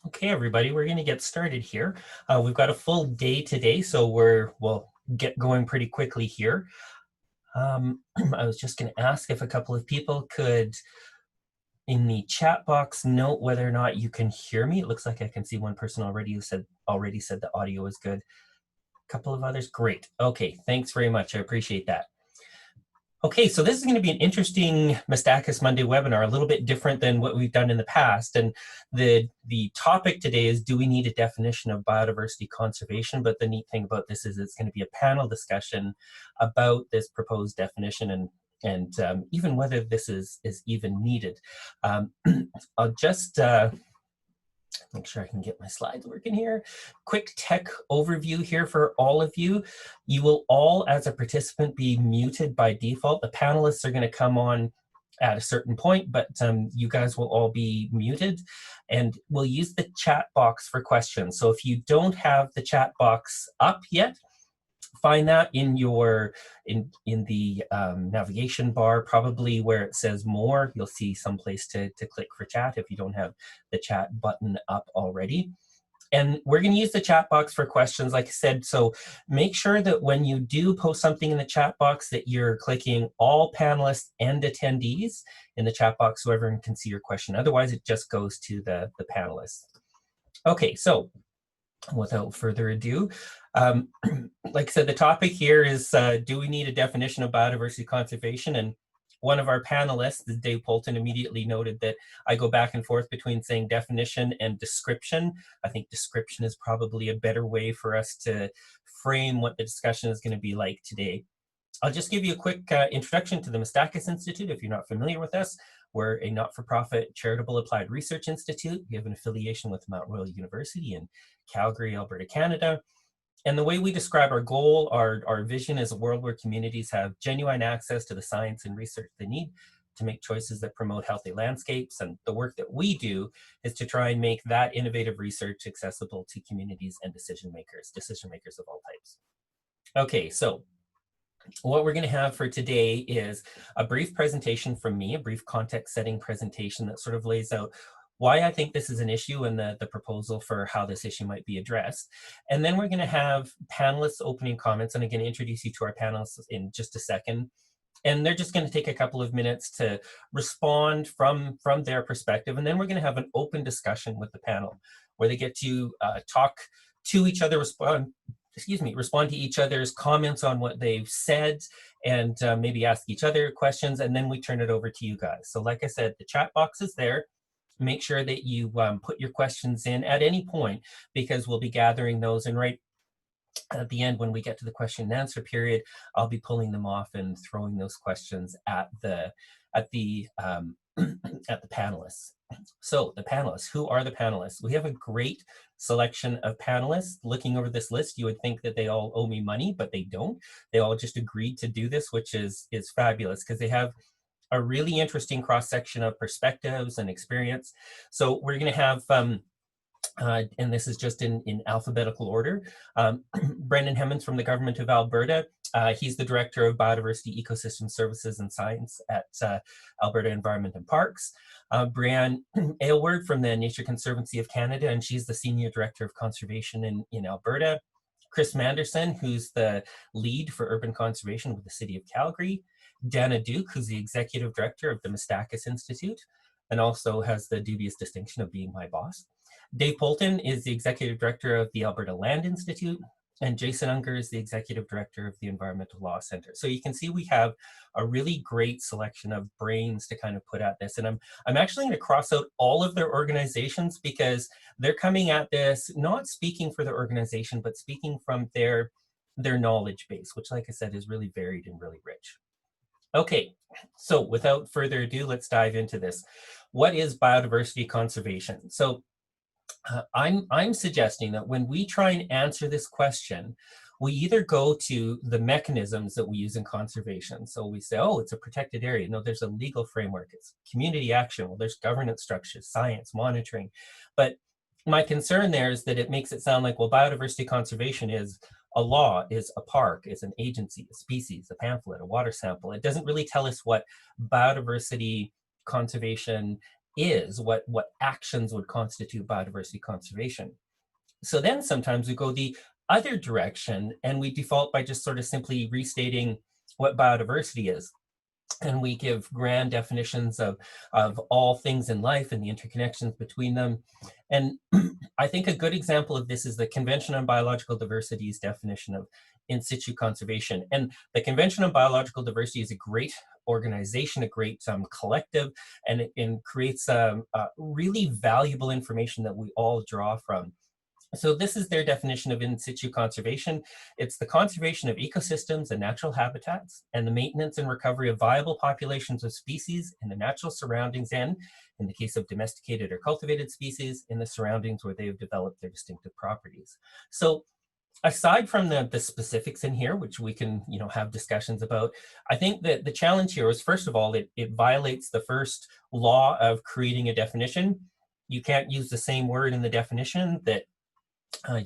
Okay, everybody, we're going to get started here. We've got a full day today, so we'll get going pretty quickly here. I was just going to ask if a couple of people could, in the chat box, note whether or not you can hear me. It looks like I can see one person already who already said the audio is good. A couple of others, great. Okay, thanks very much. I appreciate that. Okay, so this is going to be an interesting Miistakis Monday webinar, a little bit different than what we've done in the past. And the topic today is, do we need a definition of biodiversity conservation? But the neat thing about this is it's going to be a panel discussion about this proposed definition and even whether this is even needed. I'll just make sure I can get my slides working here. Quick tech overview here for all of you. You will all, as a participant, be muted by default. The panelists are going to come on at a certain point, but you guys will all be muted. And we'll use the chat box for questions. So if you don't have the chat box up yet, find that in your in the navigation bar, probably where it says more. You'll see some place to click for chat if you don't have the chat button up already. And we're going to use the chat box for questions, like I said. So make sure that when you do post something in the chat box that you're clicking all panelists and attendees in the chat box so everyone can see your question. Otherwise, it just goes to the panelists. Okay, so without further ado, like I said, the topic here is, do we need a definition of biodiversity conservation? And one of our panelists, Dave Poulton, immediately noted that I go back and forth between saying definition and description. I think description is probably a better way for us to frame what the discussion is going to be like today. I'll just give you a quick introduction to the Miistakis Institute if you're not familiar with us. We're a not-for-profit charitable applied research institute. We have an affiliation with Mount Royal University in Calgary, Alberta, Canada. And the way we describe our goal, our vision is a world where communities have genuine access to the science and research they need to make choices that promote healthy landscapes. And the work that we do is to try and make that innovative research accessible to communities and decision makers of all types. Okay, so what we're going to have for today is a brief presentation from me, a brief context-setting presentation that sort of lays out why I think this is an issue and the proposal for how this issue might be addressed. And then we're going to have panelists' opening comments, and I'm going to introduce you to our panelists in just a second. And they're just going to take a couple of minutes to respond from their perspective. And then we're going to have an open discussion with the panel where they get to talk to each other, respond to each other's comments on what they've said, and maybe ask each other questions, and then we turn it over to you guys. So like I said, the chat box is there. Make sure that you put your questions in at any point, because we'll be gathering those, and right at the end, when we get to the question and answer period, I'll be pulling them off and throwing those questions at the panelists. So the panelists, who are the panelists? We have a great selection of panelists. Looking over this list, you would think that they all owe me money, but they don't. They all just agreed to do this, which is fabulous, because they have a really interesting cross-section of perspectives and experience. So we're going to have, and this is just in alphabetical order, Brendan Hemens from the Government of Alberta. He's the Director of Biodiversity, Ecosystem Services and Science at Alberta Environment and Parks. Bryanne Aylward from the Nature Conservancy of Canada, and she's the Senior Director of Conservation in Alberta. Chris Manderson, who's the lead for urban conservation with the City of Calgary. Danah, who's the Executive Director of the Miistakis Institute, and also has the dubious distinction of being my boss. Dave Poulton is the Executive Director of the Alberta Land Institute, and Jason Unger is the Executive Director of the Environmental Law Center. So you can see we have a really great selection of brains to kind of put at this. And I'm actually going to cross out all of their organizations, because they're coming at this not speaking for their organization, but speaking from their knowledge base, which, like I said, is really varied and really rich. Okay, so without further ado, let's dive into this. What is biodiversity conservation? So I'm suggesting that when we try and answer this question, we either go to the mechanisms that we use in conservation. So we say, oh, it's a protected area. No, there's a legal framework. It's community action. Well, there's governance structures, science, monitoring. But my concern there is that it makes it sound like, well, biodiversity conservation is a law, is a park, is an agency, a species, a pamphlet, a water sample. It doesn't really tell us what biodiversity conservation is, what actions would constitute biodiversity conservation. So then sometimes we go the other direction and we default by just sort of simply restating what biodiversity is. And we give grand definitions of all things in life and the interconnections between them. And I think a good example of this is the Convention on Biological Diversity's definition of in situ conservation. And the Convention on Biological Diversity is a great organization, a great collective, and it creates really valuable information that we all draw from. So this is their definition of in situ conservation. It's the conservation of ecosystems and natural habitats, and the maintenance and recovery of viable populations of species in the natural surroundings, and, in the case of domesticated or cultivated species, in the surroundings where they have developed their distinctive properties. So aside from the specifics in here, which we can have discussions about, I think that the challenge here is, first of all, it violates the first law of creating a definition. You can't use the same word in the definition that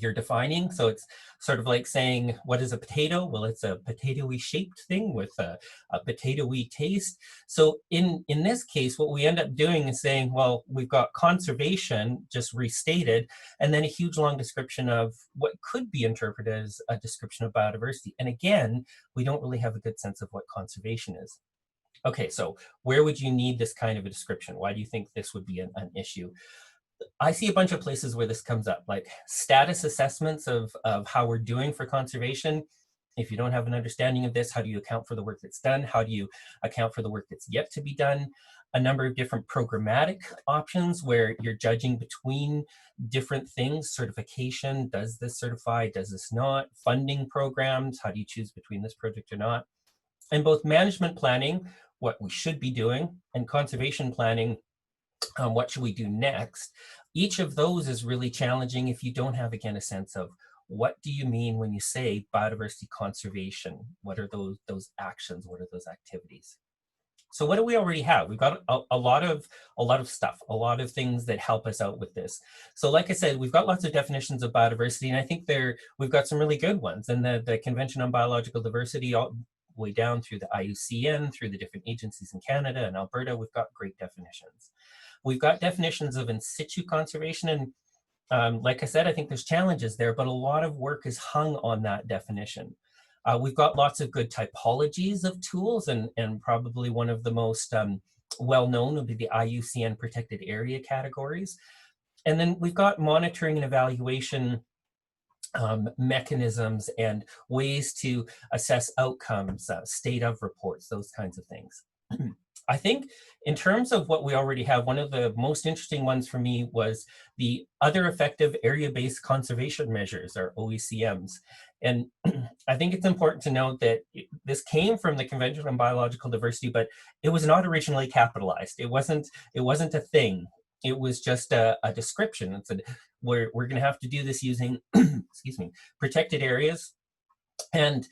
you're defining. So it's sort of like saying, what is a potato? Well, it's a potatoey shaped thing with a potatoey taste. So in this case, what we end up doing is saying, well, we've got conservation just restated, and then a huge long description of what could be interpreted as a description of biodiversity. And again, we don't really have a good sense of what conservation is. Okay, so where would you need this kind of a description? Why do you think this would be an issue? I see a bunch of places where this comes up, like status assessments of how we're doing for conservation. If you don't have an understanding of this, how do you account for the work that's done? How do you account for the work that's yet to be done? A number of different programmatic options where you're judging between different things. Certification, does this certify, does this not? Funding programs, how do you choose between this project or not? And both management planning, what we should be doing, and conservation planning, what should we do next? Each of those is really challenging if you don't have, again, a sense of what do you mean when you say biodiversity conservation? What are those actions? What are those activities? So what do we already have? We've got a lot of stuff, a lot of things that help us out with this. So like I said, we've got lots of definitions of biodiversity, and I think we've got some really good ones. And the Convention on Biological Diversity, all the way down through the IUCN, through the different agencies in Canada and Alberta, we've got great definitions. We've got definitions of in situ conservation, and like I said, I think there's challenges there, but a lot of work is hung on that definition. We've got lots of good typologies of tools, and probably one of the most well-known would be the IUCN protected area categories. And then we've got monitoring and evaluation mechanisms and ways to assess outcomes, state of reports, those kinds of things. I think in terms of what we already have, one of the most interesting ones for me was the other effective area-based conservation measures, or OECMs. And I think it's important to note that this came from the Convention on Biological Diversity, but it was not originally capitalized. It wasn't a thing. It was just a description. It said, we're going to have to do this using, excuse me, protected areas, and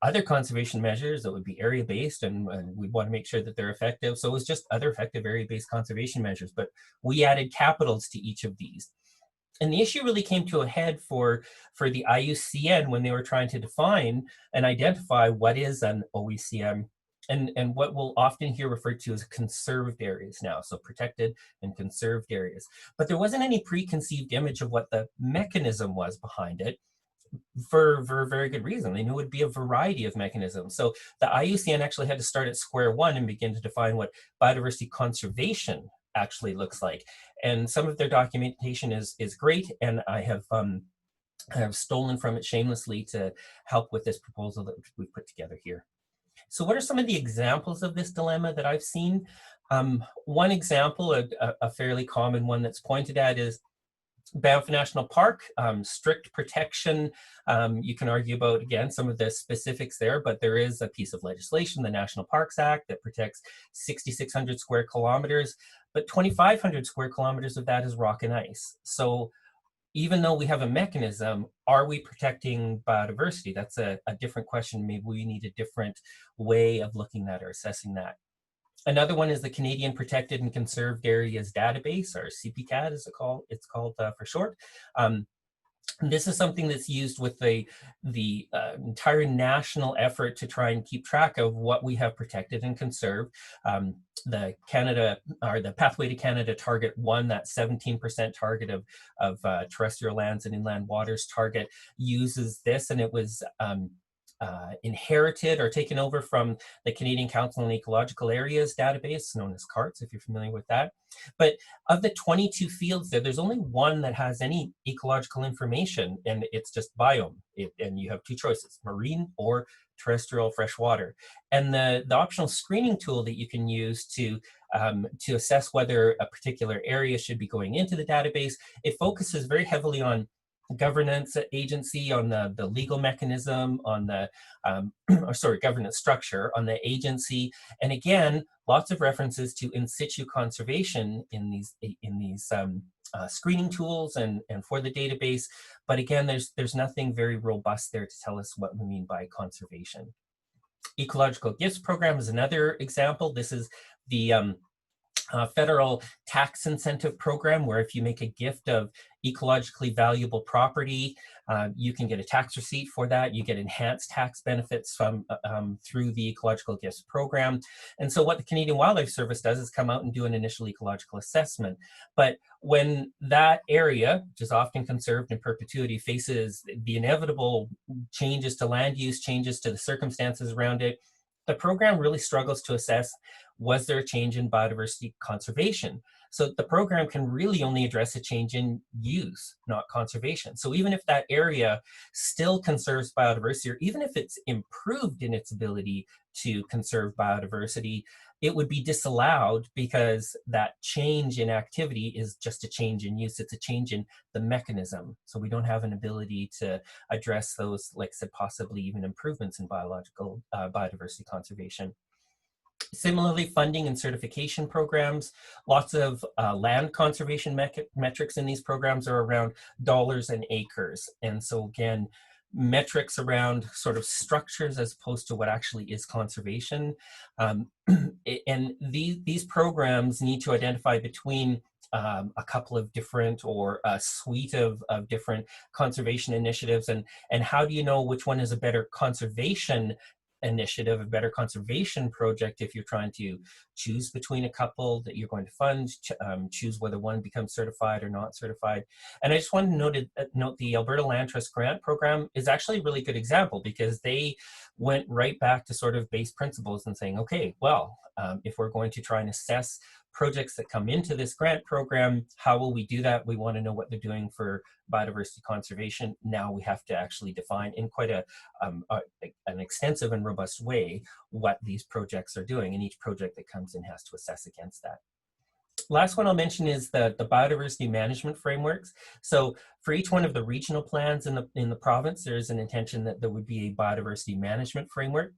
other conservation measures that would be area-based, and we want to make sure that they're effective. So it was just other effective area-based conservation measures, but we added capitals to each of these. And the issue really came to a head for the IUCN when they were trying to define and identify what is an OECM, and what we'll often hear referred to as conserved areas now, so protected and conserved areas. But there wasn't any preconceived image of what the mechanism was behind it, for a very good reason. They knew it would be a variety of mechanisms. So the IUCN actually had to start at square one and begin to define what biodiversity conservation actually looks like. And some of their documentation is great, and I have stolen from it shamelessly to help with this proposal that we've put together here. So what are some of the examples of this dilemma that I've seen? One example, a fairly common one that's pointed at, is Banff National Park, strict protection. You can argue about, again, some of the specifics there, but there is a piece of legislation, the National Parks Act, that protects 6,600 square kilometers, but 2,500 square kilometers of that is rock and ice. So even though we have a mechanism, are we protecting biodiversity? That's a different question. Maybe we need a different way of looking at or assessing that. Another one is the Canadian Protected and Conserved Areas Database, or CPCAD, as it's called for short. This is something that's used with the entire national effort to try and keep track of what we have protected and conserved. The Canada, or the Pathway to Canada Target 1, that 17% target of terrestrial lands and inland waters target, uses this, and it was inherited or taken over from the Canadian Council on Ecological Areas database, known as CARTS, if you're familiar with that. But of the 22 fields there's only one that has any ecological information, and it's just biome. And you have two choices, marine or terrestrial freshwater. And the optional screening tool that you can use to assess whether a particular area should be going into the database, it focuses very heavily on governance agency, on the legal mechanism, on the governance structure, on the agency, and again, lots of references to in situ conservation in these screening tools and for the database. But again, there's nothing very robust there to tell us what we mean by conservation. Ecological Gifts Program is another example. This is the federal tax incentive program, where if you make a gift of ecologically valuable property, you can get a tax receipt for that. You get enhanced tax benefits from through the Ecological Gifts Program. And so what the Canadian Wildlife Service does is come out and do an initial ecological assessment. But when that area, which is often conserved in perpetuity, faces the inevitable changes to land use, changes to the circumstances around it, the program really struggles to assess, was there a change in biodiversity conservation? So the program can really only address a change in use, not conservation. So even if that area still conserves biodiversity, or even if it's improved in its ability to conserve biodiversity, it would be disallowed because that change in activity is just a change in use. It's a change in the mechanism. So we don't have an ability to address those, like I said, possibly even improvements in biological biodiversity conservation. Similarly, funding and certification programs, lots of land conservation metrics in these programs are around dollars and acres. And so again, metrics around sort of structures as opposed to what actually is conservation. And these programs need to identify between a couple of different, or a suite of different conservation initiatives, and how do you know which one is a better conservation initiative, a better conservation project, if you're trying to choose between a couple that you're going to fund, choose whether one becomes certified or not certified. And I just want to note the Alberta Land Trust Grant Program is actually a really good example, because they went right back to sort of base principles and saying, okay, well, if we're going to try and assess projects that come into this grant program, how will we do that? We want to know what they're doing for biodiversity conservation. Now we have to actually define in quite an extensive and robust way what these projects are doing, and each project that comes in has to assess against that. Last one I'll mention is the biodiversity management frameworks. So for each one of the regional plans in the province, there is an intention that there would be a biodiversity management framework.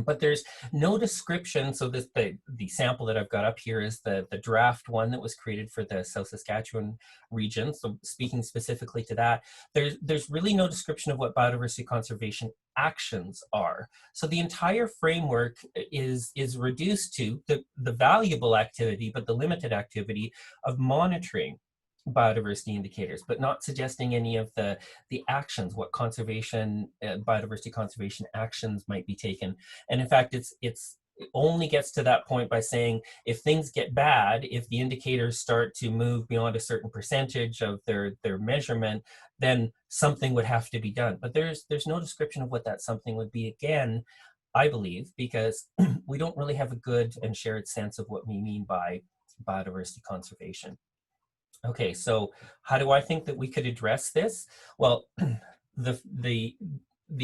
But there's no description. So the sample that I've got up here is the draft one that was created for the South Saskatchewan region. So speaking specifically to that, there's really no description of what biodiversity conservation actions are. So the entire framework is reduced to the valuable activity, but the limited activity of monitoring biodiversity indicators, but not suggesting any of the actions, what conservation, biodiversity conservation actions might be taken. And in fact, it only gets to that point by saying, if things get bad, if the indicators start to move beyond a certain percentage of their measurement, then something would have to be done. But there's no description of what that something would be, again, I believe, because we don't really have a good and shared sense of what we mean by biodiversity conservation. Okay, so how do I think that we could address this? Well, the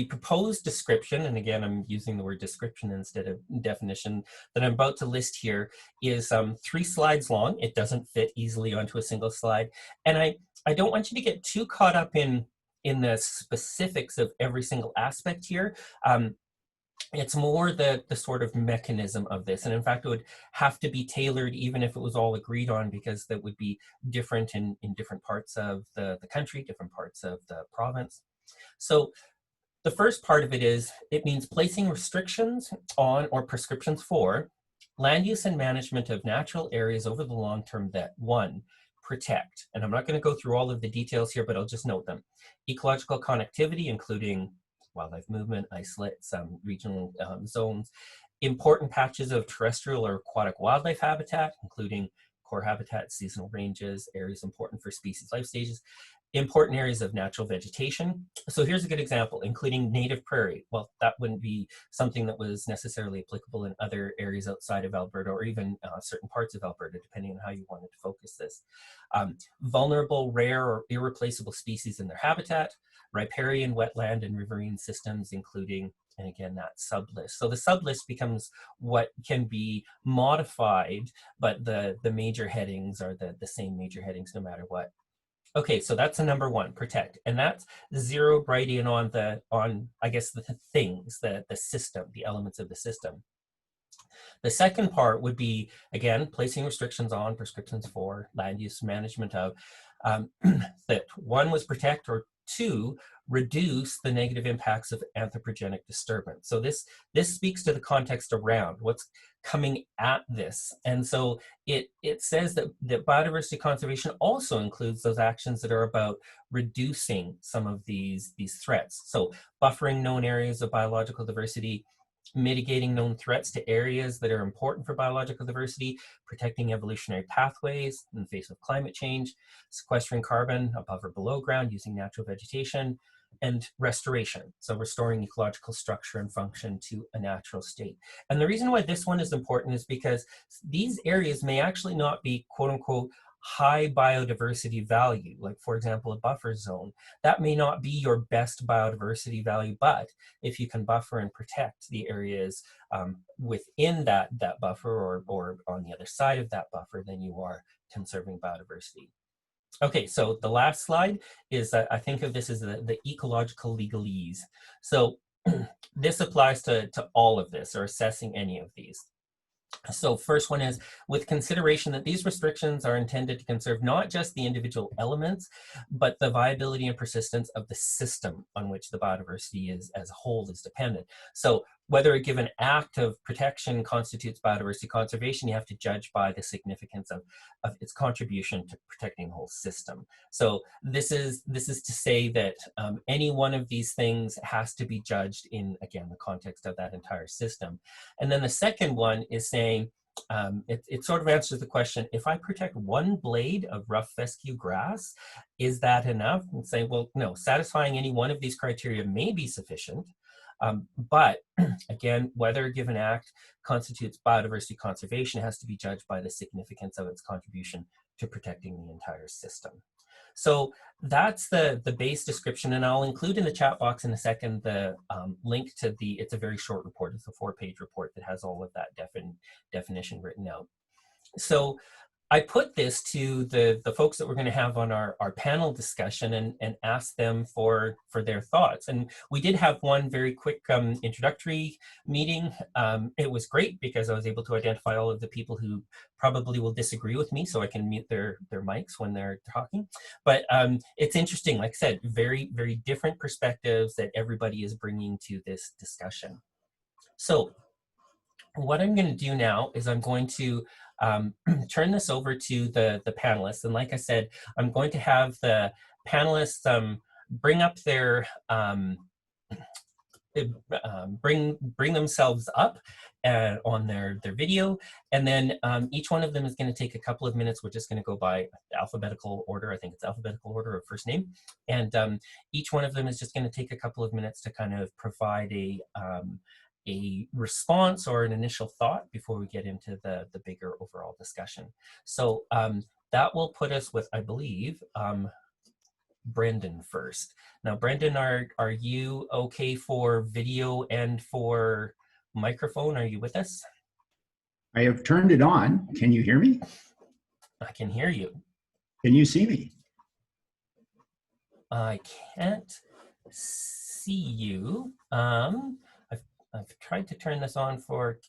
proposed description, and again, I'm using the word description instead of definition, that I'm about to list here is 3 slides long. It doesn't fit easily onto a single slide. And I don't want you to get too caught up in the specifics of every single aspect here. It's more the sort of mechanism of this. And in fact, it would have to be tailored even if it was all agreed on, because that would be different in different parts of the country, different parts of the province. So the first part of it means placing restrictions on, or prescriptions for, land use and management of natural areas over the long term that, 1, protect. And I'm not going to go through all of the details here, but I'll just note them. Ecological connectivity, including wildlife movement, isolates, regional zones, important patches of terrestrial or aquatic wildlife habitat, including core habitat, seasonal ranges, areas important for species life stages, important areas of natural vegetation. So here's a good example, including native prairie. Well, that wouldn't be something that was necessarily applicable in other areas outside of Alberta, or even certain parts of Alberta, depending on how you wanted to focus this. Vulnerable, rare, or irreplaceable species in their habitat, riparian, wetland, and riverine systems, including, and again, that sublist. So the sublist becomes what can be modified, but the major headings are the same major headings no matter what. Okay, so that's the number one, protect. And that's zeroed right in on I guess, the things, the system, the elements of the system. The second part would be, again, placing restrictions on, prescriptions for, land use management of, that one was protect, or two, reduce the negative impacts of anthropogenic disturbance. So this speaks to the context around what's coming at this. And so it says that biodiversity conservation also includes those actions that are about reducing some of these threats. So buffering known areas of biological diversity, mitigating known threats to areas that are important for biological diversity, protecting evolutionary pathways in the face of climate change, sequestering carbon above or below ground using natural vegetation, and restoration, so restoring ecological structure and function to a natural state. And the reason why this one is important is because these areas may actually not be quote unquote high biodiversity value, like for example, a buffer zone. That may not be your best biodiversity value, but if you can buffer and protect the areas within that buffer, or on the other side of that buffer, then you are conserving biodiversity. Okay, so the last slide is, I think of this as the ecological legalese. So this applies to all of this, or assessing any of these. So first one is, with consideration that these restrictions are intended to conserve not just the individual elements, but the viability and persistence of the system on which the biodiversity is as a whole is dependent. So whether a given act of protection constitutes biodiversity conservation, you have to judge by the significance of its contribution to protecting the whole system. So this is to say that any one of these things has to be judged in, again, the context of that entire system. And then the second one is saying, it sort of answers the question, if I protect one blade of rough fescue grass, is that enough? And say, well, no, satisfying any one of these criteria may be sufficient. But again, whether a given act constitutes biodiversity conservation has to be judged by the significance of its contribution to protecting the entire system. So that's the base description, and I'll include in the chat box in a second the link to it's a very short report. It's a 4-page report that has all of that definition written out. So I put this to the folks that we're going to have on our panel discussion and ask them for their thoughts. And we did have one very quick introductory meeting. It was great because I was able to identify all of the people who probably will disagree with me, so I can mute their mics when they're talking. But it's interesting, like I said, very, very different perspectives that everybody is bringing to this discussion. So what I'm going to do now is I'm going to turn this over to the panelists. And like I said, I'm going to have the panelists bring up their, bring themselves up on their video. And then each one of them is going to take a couple of minutes. We're just going to go by alphabetical order. I think it's alphabetical order of first name. And each one of them is just going to take a couple of minutes to kind of provide a response or an initial thought before we get into the bigger overall discussion. So that will put us with, I believe, Brendan first. Now, Brendan, are you okay for video and for microphone? Are you with us? I have turned it on. Can you hear me? I can hear you. Can you see me? I can't see you. I've tried to turn this on for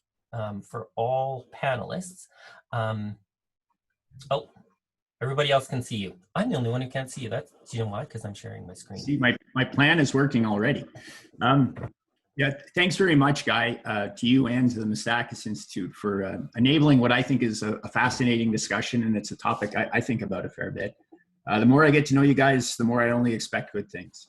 all panelists. Oh, everybody else can see you. I'm the only one who can't see you. Do you know why? Because I'm sharing my screen. See, my plan is working already. Yeah, thanks very much, Guy, to you and to the Miistakis Institute for enabling what I think is a fascinating discussion, and it's a topic I think about a fair bit. The more I get to know you guys, the more I only expect good things.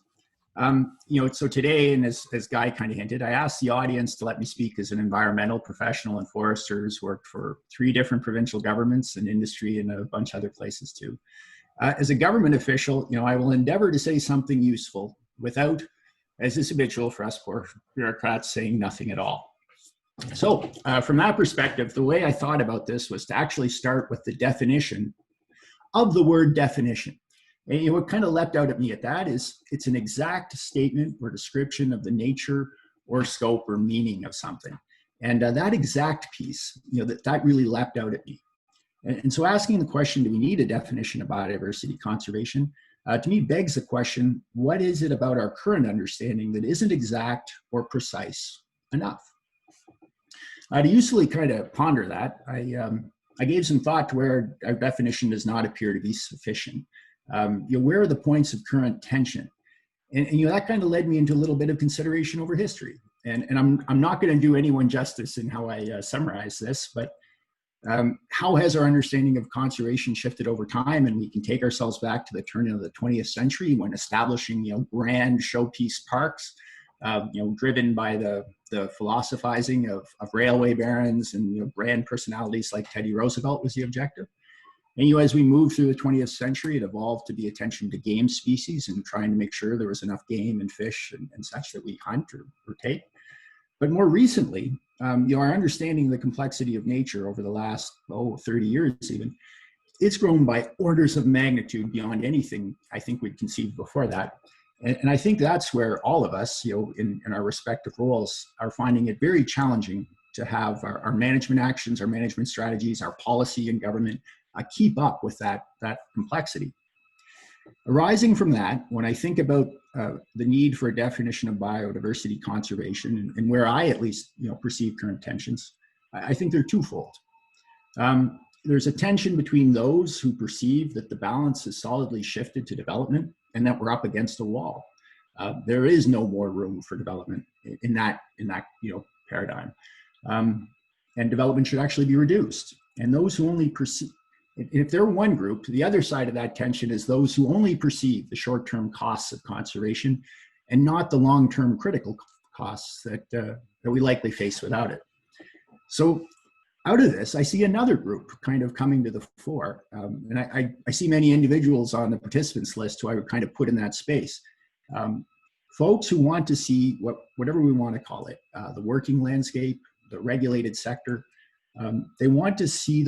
So today, and as Guy kind of hinted, I asked the audience to let me speak as an environmental professional and forester who's worked for 3 different provincial governments and industry and a bunch of other places too. As a government official, I will endeavor to say something useful without, as is habitual for us poor bureaucrats, saying nothing at all. So from that perspective, the way I thought about this was to actually start with the definition of the word definition. And what kind of leapt out at me at that is it's an exact statement or description of the nature or scope or meaning of something. And that exact piece, that really leapt out at me. And so asking the question, do we need a definition of biodiversity conservation? To me begs the question, what is it about our current understanding that isn't exact or precise enough? To usefully kind of ponder that, I gave some thought to where our definition does not appear to be sufficient. Where are the points of current tension? And that kind of led me into a little bit of consideration over history. And I'm not going to do anyone justice in how I summarize this, but how has our understanding of conservation shifted over time? And we can take ourselves back to the turn of the 20th century when establishing, grand showpiece parks, driven by the philosophizing of railway barons and grand personalities like Teddy Roosevelt was the objective. And as we moved through the 20th century, it evolved to be attention to game species and trying to make sure there was enough game and fish and such that we hunt or take. But more recently, our understanding of the complexity of nature over the last 30 years even, it's grown by orders of magnitude beyond anything I think we'd conceived before that. And I think that's where all of us, in our respective roles, are finding it very challenging to have our management actions, our management strategies, our policy and government keep up with that complexity. Arising from that, when I think about the need for a definition of biodiversity conservation and where I at least perceive current tensions, I think they're twofold. There's a tension between those who perceive that the balance has solidly shifted to development and that we're up against a wall. There is no more room for development in that paradigm, and development should actually be reduced. And those who only perceive, if they're one group, the other side of that tension is those who only perceive the short-term costs of conservation and not the long-term critical costs that we likely face without it. So out of this, I see another group kind of coming to the fore. And I see many individuals on the participants list who I would kind of put in that space. Folks who want to see whatever we want to call it, the working landscape, the regulated sector. They want to see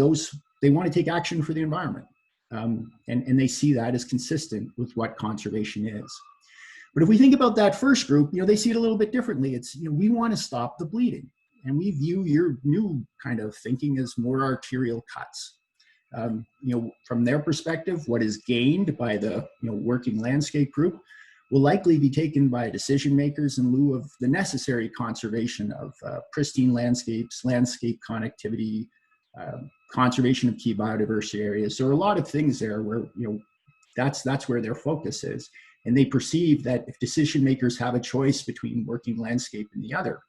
they want to take action for the environment. And they see that as consistent with what conservation is. But if we think about that first group, they see it a little bit differently. It's, we want to stop the bleeding. And we view your new kind of thinking as more arterial cuts. From their perspective, what is gained by the working landscape group will likely be taken by decision makers in lieu of the necessary conservation of pristine landscapes, landscape connectivity, conservation of key biodiversity areas. So there are a lot of things there where that's where their focus is, and they perceive that if decision makers have a choice between working landscape and the other,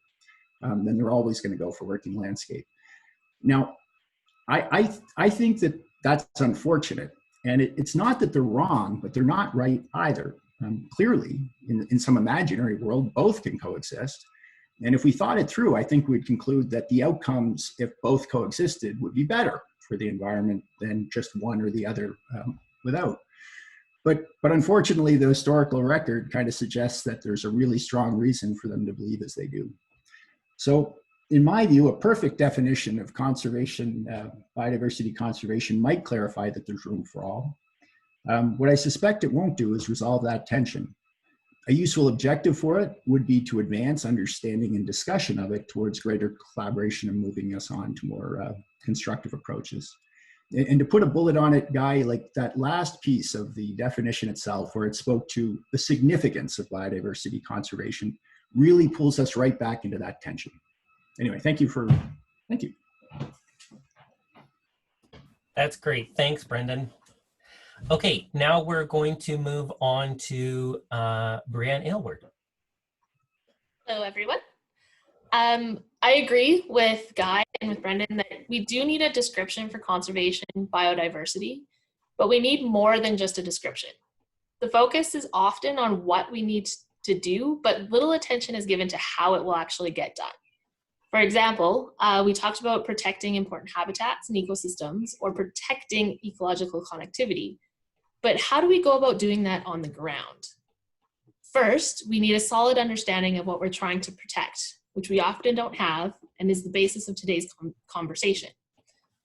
then they're always going to go for working landscape. Now, I think that that's unfortunate, and it's not that they're wrong, but they're not right either. Clearly, in some imaginary world, both can coexist. And if we thought it through, I think we'd conclude that the outcomes, if both coexisted, would be better for the environment than just one or the other without. But unfortunately, the historical record kind of suggests that there's a really strong reason for them to believe as they do. So in my view, a perfect definition of conservation, biodiversity conservation might clarify that there's room for all. What I suspect it won't do is resolve that tension. A useful objective for it would be to advance understanding and discussion of it towards greater collaboration and moving us on to more constructive approaches. And to put a bullet on it, Guy, like that last piece of the definition itself, where it spoke to the significance of biodiversity conservation, really pulls us right back into that tension. Anyway, thank you. That's great. Thanks, Brendan. Okay, now we're going to move on to Bryanne Aylward. Hello, everyone. I agree with Guy and with Brendan that we do need a description for conservation biodiversity, but we need more than just a description. The focus is often on what we need to do, but little attention is given to how it will actually get done. For example, we talked about protecting important habitats and ecosystems or protecting ecological connectivity, but how do we go about doing that on the ground? First, we need a solid understanding of what we're trying to protect, which we often don't have and is the basis of today's conversation.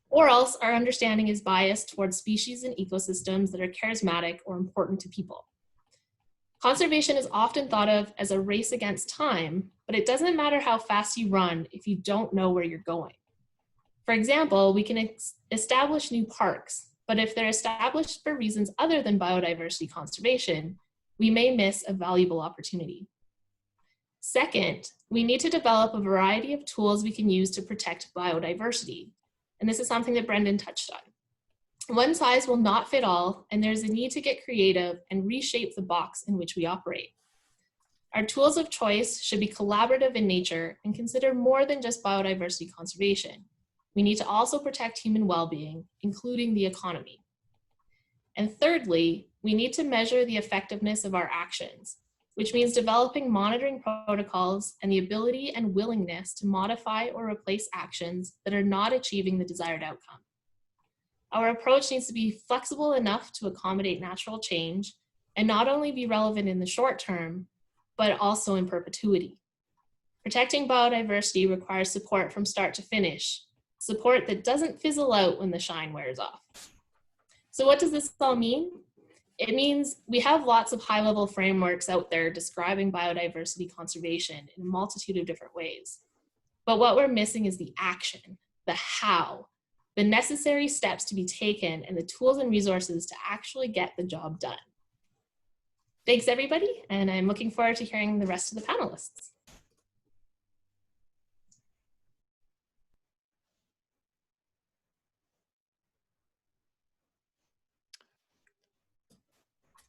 Or else our understanding is biased towards species and ecosystems that are charismatic or important to people. Conservation is often thought of as a race against time, but it doesn't matter how fast you run if you don't know where you're going. For example, we can establish new parks, but if they're established for reasons other than biodiversity conservation, we may miss a valuable opportunity. Second, we need to develop a variety of tools we can use to protect biodiversity. And this is something that Brendan touched on. One size will not fit all, and there's a need to get creative and reshape the box in which we operate. Our tools of choice should be collaborative in nature and consider more than just biodiversity conservation. We need to also protect human well-being, including the economy. And thirdly, we need to measure the effectiveness of our actions, which means developing monitoring protocols and the ability and willingness to modify or replace actions that are not achieving the desired outcome. Our approach needs to be flexible enough to accommodate natural change and not only be relevant in the short term, but also in perpetuity. Protecting biodiversity requires support from start to finish, support that doesn't fizzle out when the shine wears off. So what does this all mean? It means we have lots of high-level frameworks out there describing biodiversity conservation in a multitude of different ways. But what we're missing is the action, the how, the necessary steps to be taken, and the tools and resources to actually get the job done. Thanks, everybody, and I'm looking forward to hearing the rest of the panelists.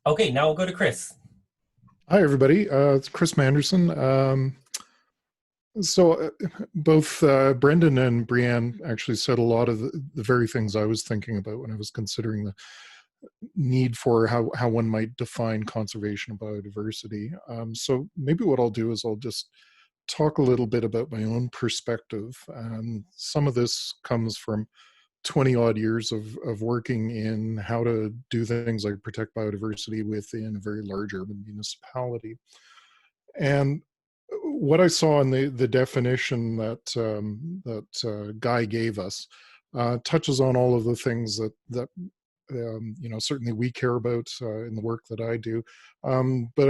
Okay, now we'll go to Chris. Hi, everybody. It's Chris Manderson. Both Brendan and Bryanne actually said a lot of the very things I was thinking about when I was considering the need for how one might define conservation of biodiversity. So maybe what I'll do is I'll just talk a little bit about my own perspective. Some of this comes from 20 odd years of working in how to do things like protect biodiversity within a very large urban municipality. And what I saw in the definition that Guy gave us touches on all of the things that certainly we care about in the work that I do, but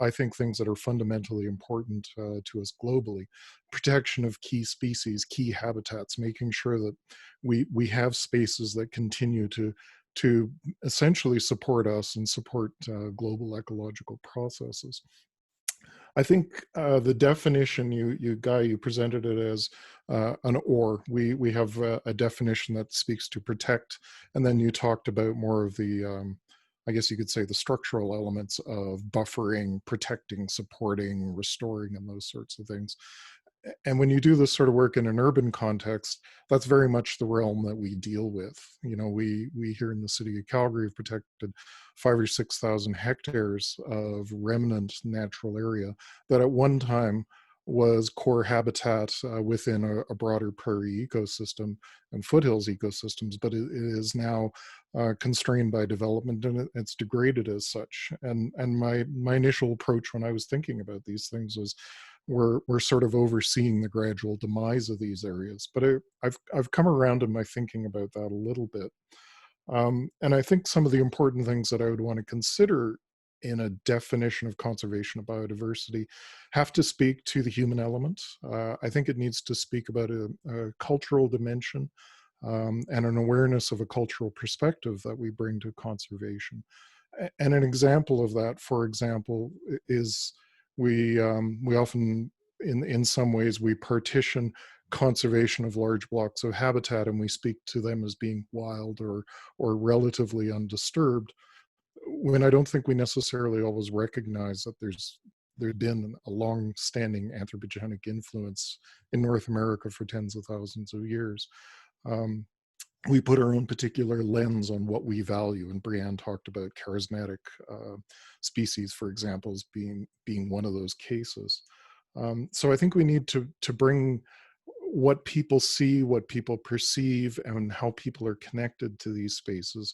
I think things that are fundamentally important to us globally. Protection of key species, key habitats, making sure that we have spaces that continue to essentially support us and support global ecological processes. I think the definition you presented it as an or. We have a definition that speaks to protect, and then you talked about more of the, I guess you could say, the structural elements of buffering, protecting, supporting, restoring, and those sorts of things. And when you do this sort of work in an urban context, that's very much the realm that we deal with. You know, we here in the city of Calgary have protected 5,000 or 6,000 hectares of remnant natural area that at one time was core habitat within a broader prairie ecosystem and foothills ecosystems, but it is now constrained by development, and it's degraded as such. And my initial approach when I was thinking about these things was, we're sort of overseeing the gradual demise of these areas. But I've come around in my thinking about that a little bit. And I think some of the important things that I would want to consider in a definition of conservation of biodiversity have to speak to the human element. I think it needs to speak about a cultural dimension and an awareness of a cultural perspective that we bring to conservation. And an example of that, for example, is we often, in some ways, we partition conservation of large blocks of habitat and we speak to them as being wild or relatively undisturbed, when I don't think we necessarily always recognize that there's there's been a long-standing anthropogenic influence in North America for tens of thousands of years. We put our own particular lens on what we value, and Bryanne talked about charismatic species, for example, as being one of those cases. So I think we need to bring what people see, what people perceive, and how people are connected to these spaces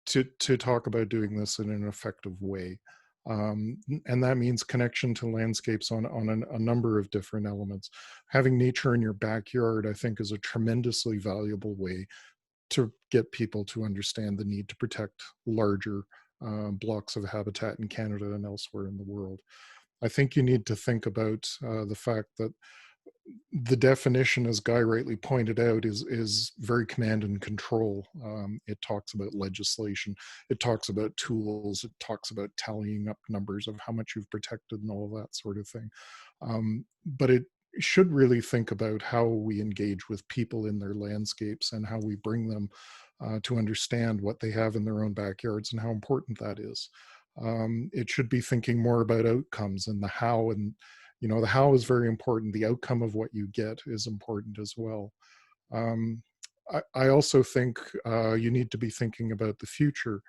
to talk about doing this in an effective way. And that means connection to landscapes on a number of different elements. Having nature in your backyard, I think, is a tremendously valuable way to get people to understand the need to protect larger blocks of habitat in Canada and elsewhere in the world. I think you need to think about the fact that the definition, as Guy rightly pointed out, is very command and control. It talks about legislation, it talks about tools, it talks about tallying up numbers of how much you've protected and all that sort of thing. But it should really think about how we engage with people in their landscapes and how we bring them to understand what they have in their own backyards and how important that is. It should be thinking more about outcomes and the how, and the how is very important. The outcome of what you get is important as well. I also think you need to be thinking about the future.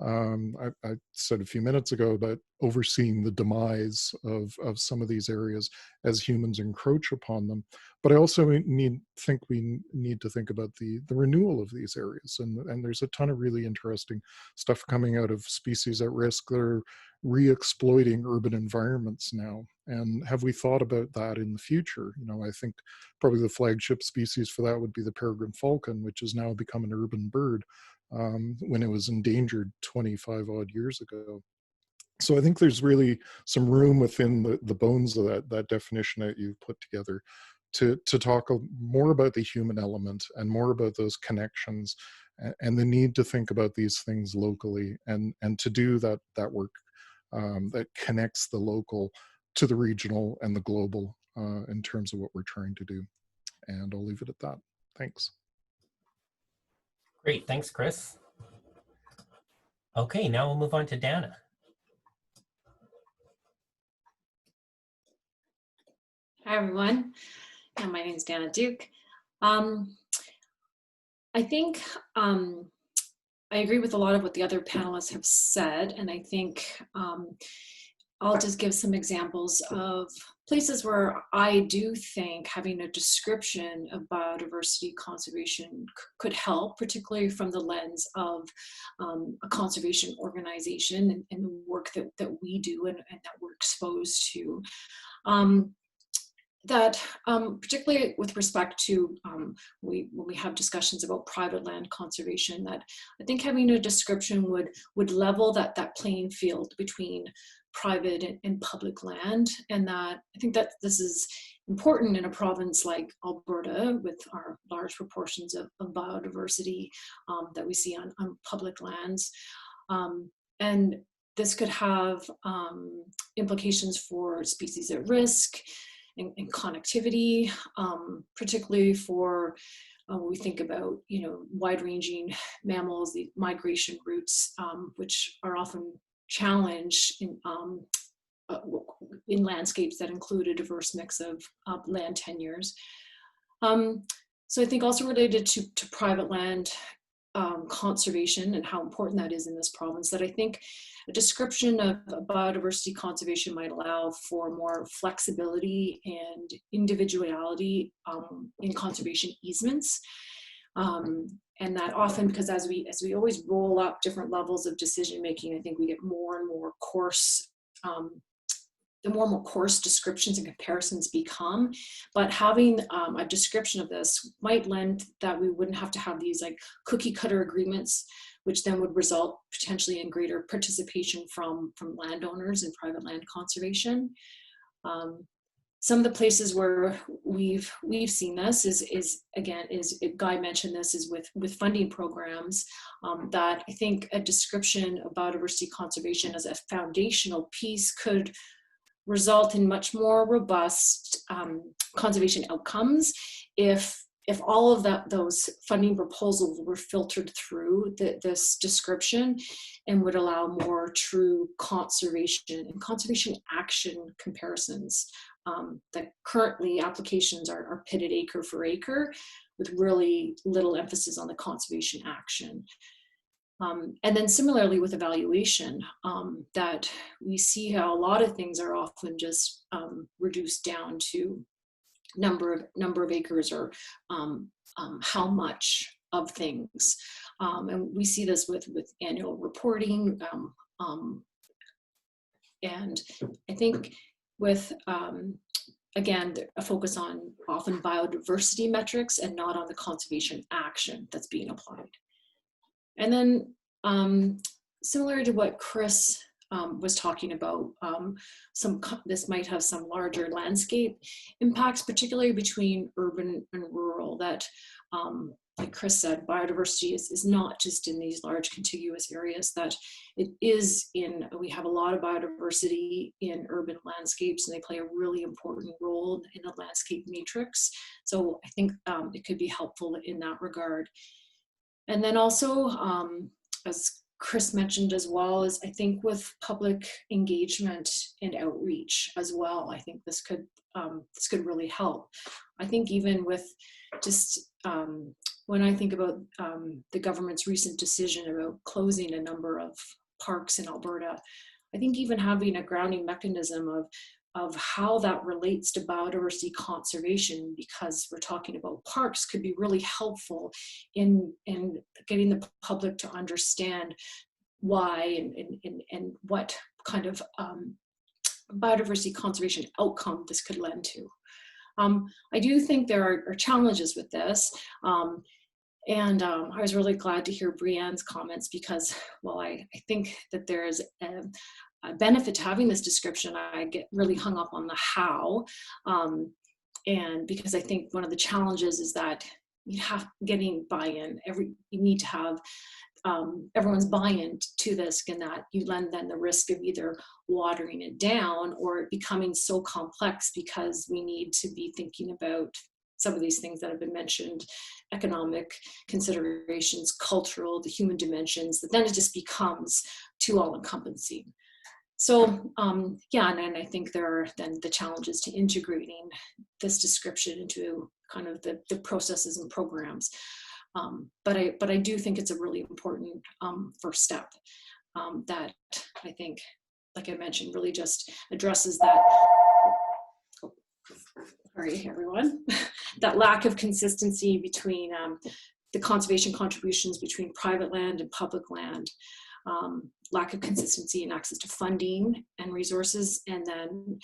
I said a few minutes ago about overseeing the demise of some of these areas as humans encroach upon them. But I also we need to think about the renewal of these areas. And there's a ton of really interesting stuff coming out of species at risk that are re-exploiting urban environments now. And have we thought about that in the future? I think probably the flagship species for that would be the peregrine falcon, which has now become an urban bird when it was endangered 25 odd years ago. So I think there's really some room within the bones of that definition that you've put together to talk more about the human element and more about those connections and the need to think about these things locally and to do that work that connects the local to the regional and the global in terms of what we're trying to do. And I'll leave it at that. Thanks. Great, thanks, Chris. Okay, now we'll move on to Danah. Hi, everyone. My name is Danah Duke. I think I agree with a lot of what the other panelists have said, and I think I'll just give some examples of places where I do think having a description of biodiversity conservation could help, particularly from the lens of a conservation organization and the work that we do and that we're exposed to. Particularly with respect to when we have discussions about private land conservation, that I think having a description would level that playing field between private and public land, and that I think that this is important in a province like Alberta with our large proportions of biodiversity that we see on public lands, and this could have implications for species at risk and connectivity, particularly for when we think about wide-ranging mammals, the migration routes, which are often challenged in landscapes that include a diverse mix of land tenures. So I think also related to private land conservation and how important that is in this province, that I think a description of biodiversity conservation might allow for more flexibility and individuality in conservation easements. And that often, because as we always roll up different levels of decision making, I think we get more and more coarse, the more and more coarse descriptions and comparisons become. But having a description of this might lend that we wouldn't have to have these like cookie cutter agreements, which then would result potentially in greater participation from landowners in private land conservation. Some of the places where we've seen this is Guy mentioned this, is with funding programs, that I think a description of biodiversity conservation as a foundational piece could result in much more robust conservation outcomes if if all of those funding proposals were filtered through this description and would allow more true conservation and conservation action comparisons, that currently applications are pitted acre for acre with really little emphasis on the conservation action. And then similarly with evaluation, that we see how a lot of things are often just reduced down to number of acres or how much of things. And we see this with annual reporting. And I think with, again, a focus on often biodiversity metrics and not on the conservation action that's being applied. And then similar to what Chris was talking about, this might have some larger landscape impacts, particularly between urban and rural, that like Chris said, biodiversity is not just in these large contiguous areas, that it is we have a lot of biodiversity in urban landscapes, and they play a really important role in the landscape matrix. So I think it could be helpful in that regard. And then also, as Chris mentioned as well, is I think with public engagement and outreach as well, I think this could really help. I think even with just when I think about the government's recent decision about closing a number of parks in Alberta, I think even having a grounding mechanism of how that relates to biodiversity conservation, because we're talking about parks, could be really helpful in getting the public to understand why and what kind of biodiversity conservation outcome this could lend to. I do think there are challenges with this. And I was really glad to hear Bryanne's comments, because while I think that there is a benefit to having this description, I get really hung up on the how. And because I think one of the challenges is that you have getting buy-in. You need to have everyone's buy-in to this, and that you then the risk of either watering it down or it becoming so complex, because we need to be thinking about some of these things that have been mentioned, economic considerations, cultural, the human dimensions, that then it just becomes too all-encompassing. So yeah, and I think there are then the challenges to integrating this description into kind of the processes and programs. But I do think it's a really important first step that I think, like I mentioned, really just addresses that. Oh, sorry, everyone. That lack of consistency between the conservation contributions between private land and public land. Lack of consistency in access to funding and resources, and then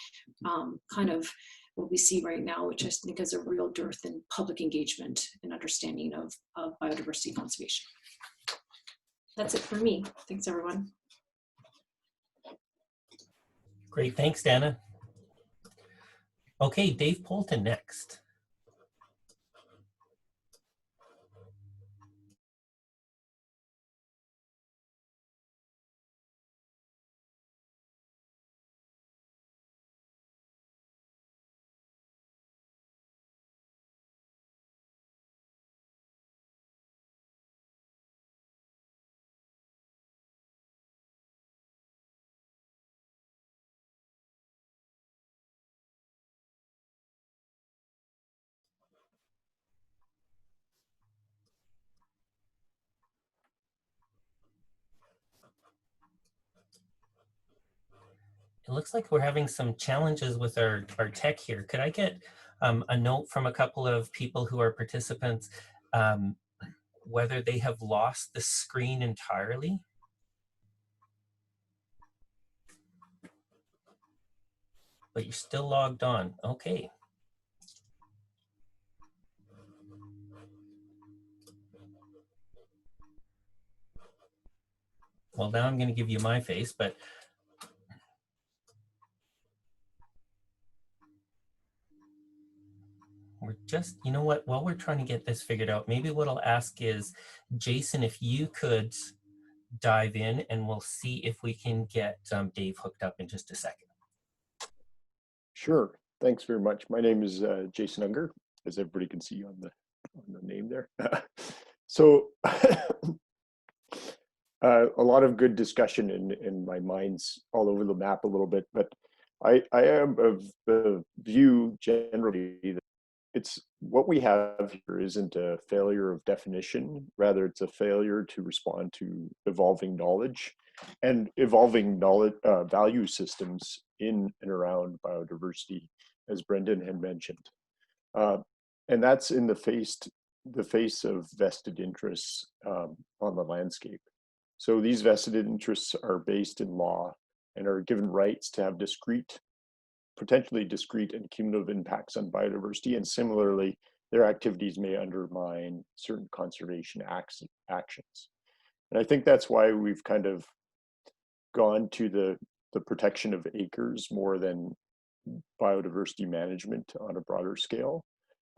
kind of what we see right now, which I think is a real dearth in public engagement and understanding of biodiversity conservation. That's it for me. Thanks, everyone. Great, thanks, Danah. Okay, Dave Poulton next. It looks like we're having some challenges with our tech here. Could I get a note from a couple of people who are participants, whether they have lost the screen entirely? But you're still logged on. Okay. Well, now I'm going to give you my face, but we're just, you know what, while we're trying to get this figured out, maybe what I'll ask is, Jason, if you could dive in, and we'll see if we can get Dave hooked up in just a second. Sure. Thanks very much. My name is Jason Unger, as everybody can see on the on the name there. So a lot of good discussion in my mind's all over the map a little bit, but I am of the view generally that it's what we have here isn't a failure of definition, rather it's a failure to respond to evolving knowledge and evolving knowledge value systems in and around biodiversity, as Brendan had mentioned. And that's in the face of vested interests on the landscape. So these vested interests are based in law and are given rights to have potentially discrete and cumulative impacts on biodiversity. And similarly, their activities may undermine certain conservation actions. And I think that's why we've kind of gone to the protection of acres more than biodiversity management on a broader scale.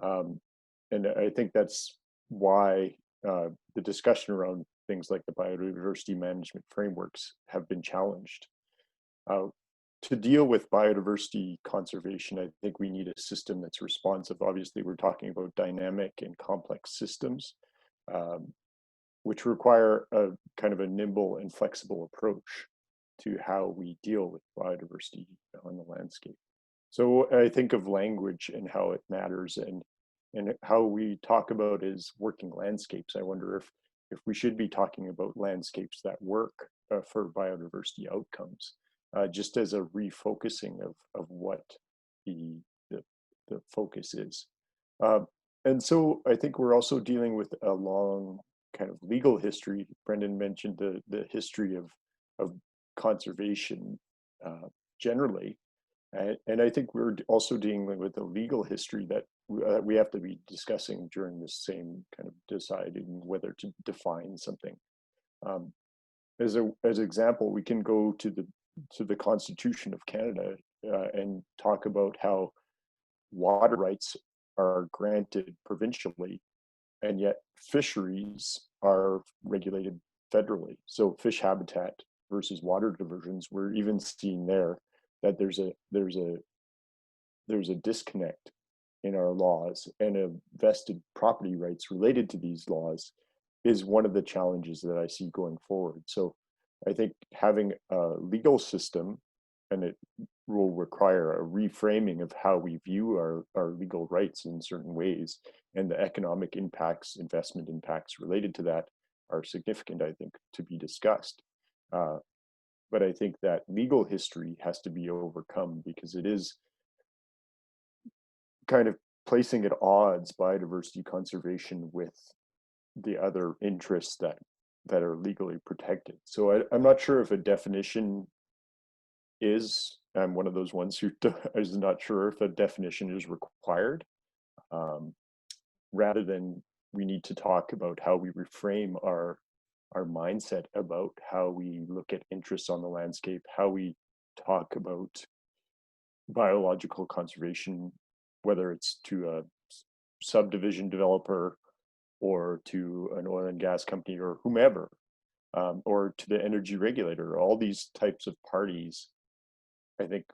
And I think that's why the discussion around things like the biodiversity management frameworks have been challenged. To deal with biodiversity conservation, I think we need a system that's responsive. Obviously, we're talking about dynamic and complex systems, which require a kind of a nimble and flexible approach to how we deal with biodiversity on the landscape. So I think of language and how it matters, and how we talk about is working landscapes. I wonder if we should be talking about landscapes that work for biodiversity outcomes, just as a refocusing of what the focus is. And so I think we're also dealing with a long kind of legal history. Brendan mentioned the history of conservation generally. And I think we're also dealing with a legal history that we have to be discussing during this same kind of deciding whether to define something. As an example, we can go to the Constitution of Canada and talk about how water rights are granted provincially, and yet fisheries are regulated federally. So fish habitat versus water diversions, we're even seeing there that there's a disconnect in our laws, and a vested property rights related to these laws is one of the challenges that I see going forward. So I think having a legal system, and it will require a reframing of how we view our legal rights in certain ways, and the economic impacts, investment impacts related to that are significant, I think, to be discussed. But I think that legal history has to be overcome, because it is kind of placing at odds biodiversity conservation with the other interests that are legally protected. So I'm not sure if a definition is, I'm one of those ones who is not sure if a definition is required, rather than we need to talk about how we reframe our mindset about how we look at interests on the landscape, how we talk about biological conservation, whether it's to a subdivision developer or to an oil and gas company or whomever, or to the energy regulator. All these types of parties, I think,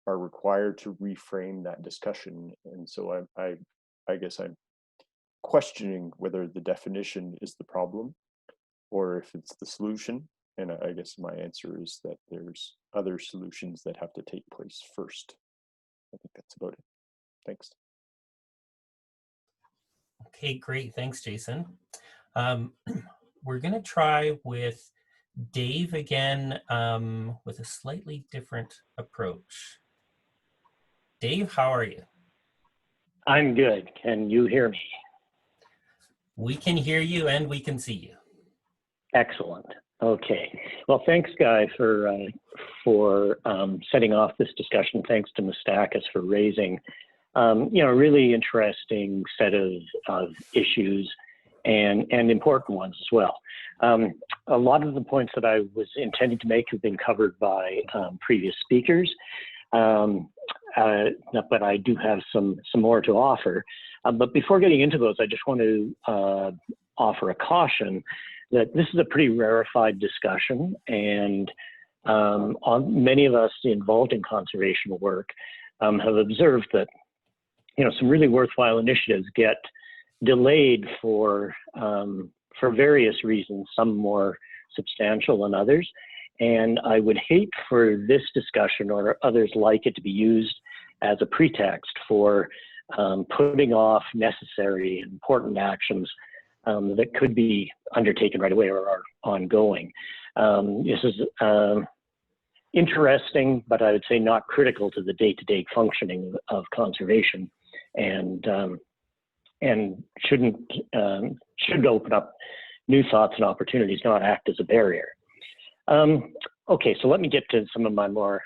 are required to reframe that discussion. And so I guess I'm questioning whether the definition is the problem or if it's the solution. And I guess my answer is that there's other solutions that have to take place first. I think that's about it. Thanks. Okay, great. Thanks, Jason. We're going to try with Dave again with a slightly different approach. Dave, how are you? I'm good. Can you hear me? We can hear you and we can see you. Excellent. Okay. Well, thanks, Guy, for setting off this discussion. Thanks to Miistakis for raising, a really interesting set of issues and important ones as well. A lot of the points that I was intending to make have been covered by previous speakers, but I do have some more to offer. But before getting into those, I just want to offer a caution that this is a pretty rarefied discussion, and many of us involved in conservation work have observed that some really worthwhile initiatives get delayed for various reasons, some more substantial than others. And I would hate for this discussion or others like it to be used as a pretext for putting off necessary and important actions that could be undertaken right away or are ongoing. This is interesting, but I would say not critical to the day-to-day functioning of conservation, and should open up new thoughts and opportunities, not act as a barrier. Okay, so let me get to some of my more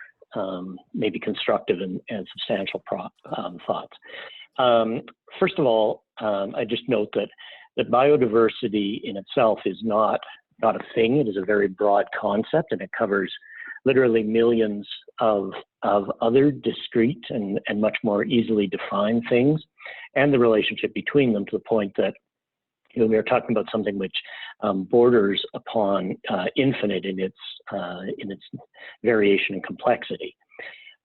maybe constructive and substantial thoughts. First of all, I just note that biodiversity in itself is not a thing. It is a very broad concept, and it covers literally millions of other discrete and much more easily defined things, and the relationship between them, to the point that we are talking about something which borders upon infinite in its variation and complexity.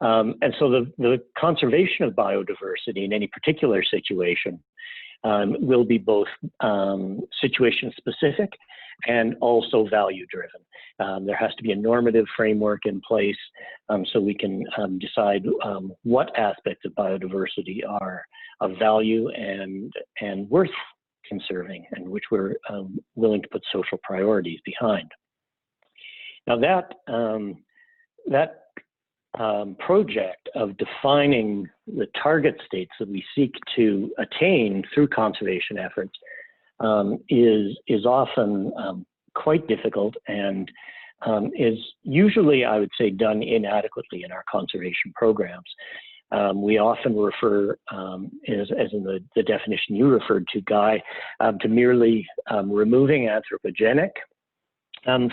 And so the conservation of biodiversity in any particular situation will be both situation specific and also value driven. There has to be a normative framework in place so we can decide what aspects of biodiversity are of value and worth conserving, and which we're willing to put social priorities behind. Now that project of defining the target states that we seek to attain through conservation efforts is often quite difficult, and is usually, I would say, done inadequately in our conservation programs. We often refer, as in the definition you referred to, Guy, to merely removing anthropogenic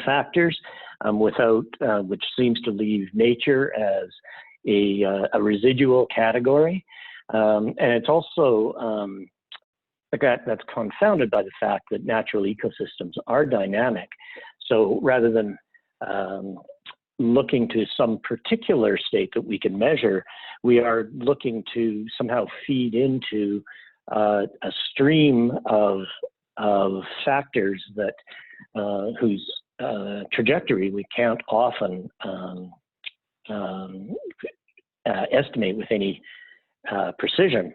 factors, which seems to leave nature as a residual category. And it's also that's confounded by the fact that natural ecosystems are dynamic. So rather than looking to some particular state that we can measure, we are looking to somehow feed into a stream of factors that whose trajectory we can't often estimate with any precision.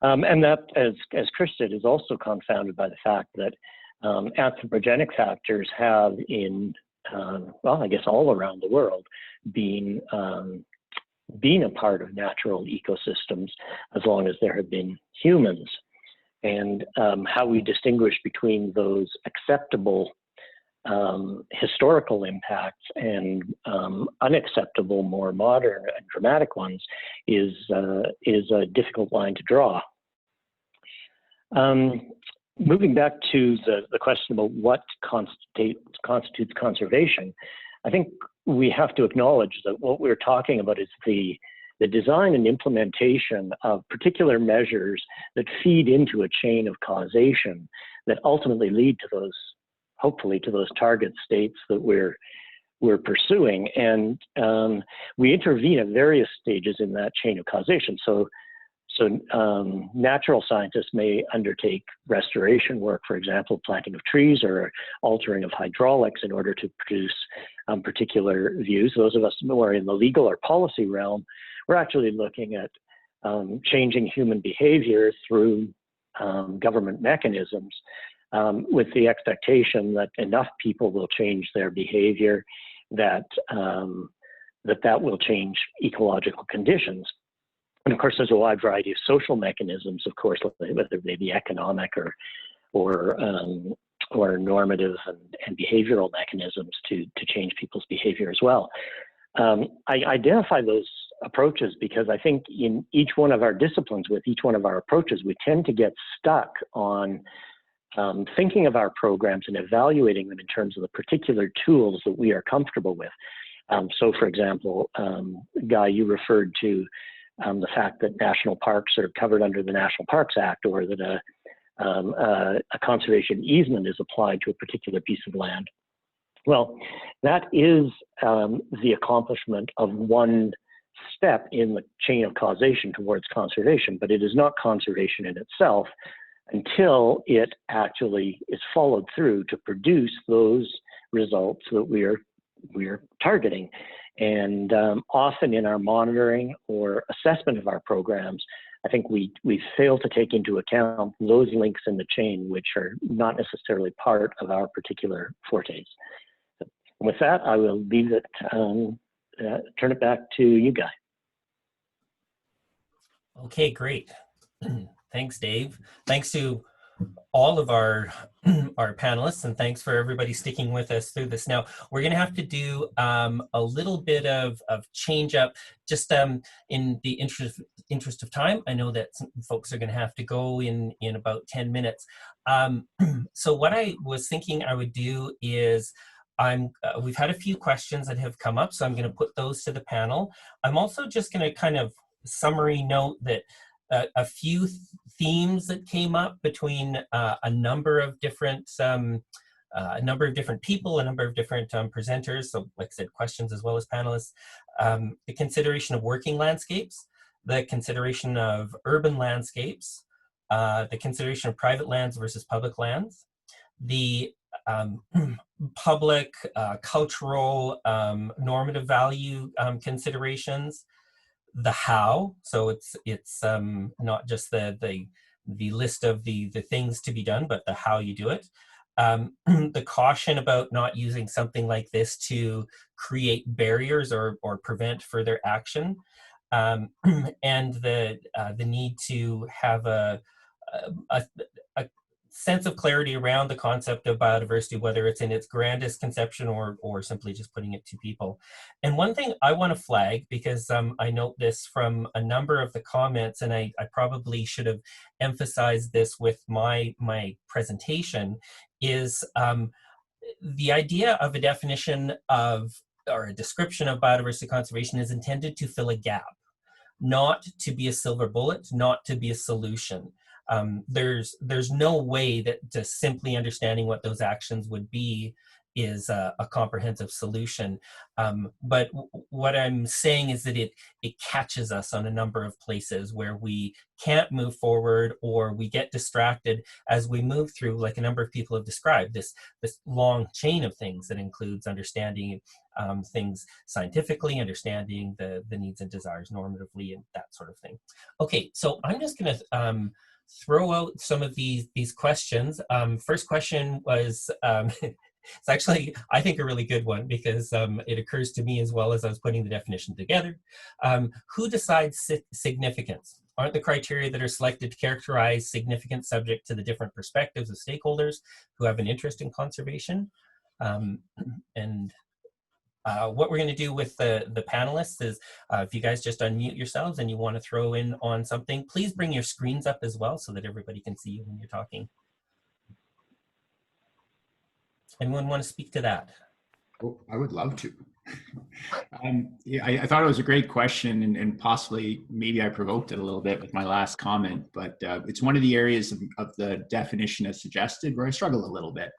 And that, as Chris said, is also confounded by the fact that anthropogenic factors have in well, I guess all around the world, being a part of natural ecosystems as long as there have been humans. And how we distinguish between those acceptable historical impacts and unacceptable, more modern and dramatic ones is a difficult line to draw. Moving back to the question about what constitutes conservation, I think we have to acknowledge that what we're talking about is the design and implementation of particular measures that feed into a chain of causation that ultimately lead to those, hopefully, to those target states that we're pursuing. And we intervene at various stages in that chain of causation. So natural scientists may undertake restoration work, for example, planting of trees or altering of hydraulics in order to produce particular views. Those of us who are in the legal or policy realm, we're actually looking at changing human behavior through government mechanisms with the expectation that enough people will change their behavior that will change ecological conditions. And of course, there's a wide variety of social mechanisms, of course, whether they be economic or normative and behavioral mechanisms to change people's behavior as well. I identify those approaches because I think in each one of our disciplines, with each one of our approaches, we tend to get stuck on thinking of our programs and evaluating them in terms of the particular tools that we are comfortable with. So, for example, Guy, you referred to the fact that national parks are covered under the National Parks Act, or that a conservation easement is applied to a particular piece of land. Well, that is the accomplishment of one step in the chain of causation towards conservation, but it is not conservation in itself until it actually is followed through to produce those results that we are targeting. And often in our monitoring or assessment of our programs, I think we fail to take into account those links in the chain which are not necessarily part of our particular fortes. And with that, I will leave it, turn it back to you, Guy. Okay, great. Thanks, Dave. Thanks to all of our panelists, and thanks for everybody sticking with us through this. Now, we're going to have to do a little bit of change up, just in the interest of time. I know that some folks are going to have to go in about 10 minutes. So what I was thinking I would do is, we've had a few questions that have come up, so I'm going to put those to the panel. I'm also just going to kind of summary note that a few themes that came up between a number of different people, a number of different presenters. So, like I said, questions as well as panelists. The consideration of working landscapes, the consideration of urban landscapes, the consideration of private lands versus public lands, the public, cultural, normative value considerations. The how, so it's not just the list of the things to be done, but the how you do it. The caution about not using something like this to create barriers or prevent further action, and the need to have a sense of clarity around the concept of biodiversity, whether it's in its grandest conception or simply just putting it to people. And one thing I want to flag, because I note this from a number of the comments, and I probably should have emphasized this with my presentation, is the idea of a definition of, or a description of biodiversity conservation is intended to fill a gap, not to be a silver bullet, not to be a solution. There's no way that just simply understanding what those actions would be is a comprehensive solution. But what I'm saying is that it catches us on a number of places where we can't move forward, or we get distracted as we move through, like a number of people have described, this long chain of things that includes understanding things scientifically, understanding the needs and desires normatively, and that sort of thing. Okay, so I'm just going to throw out some of these questions. First question was, it's actually, I think, a really good one, because it occurs to me as well as I was putting the definition together. Who decides significance? Aren't the criteria that are selected to characterize significance subject to the different perspectives of stakeholders who have an interest in conservation? What we're going to do with the panelists is, if you guys just unmute yourselves and you want to throw in on something, please bring your screens up as well so that everybody can see you when you're talking. Anyone want to speak to that? Oh, I would love to. Yeah, I thought it was a great question, and possibly maybe I provoked it a little bit with my last comment, but it's one of the areas of the definition as suggested where I struggle a little bit,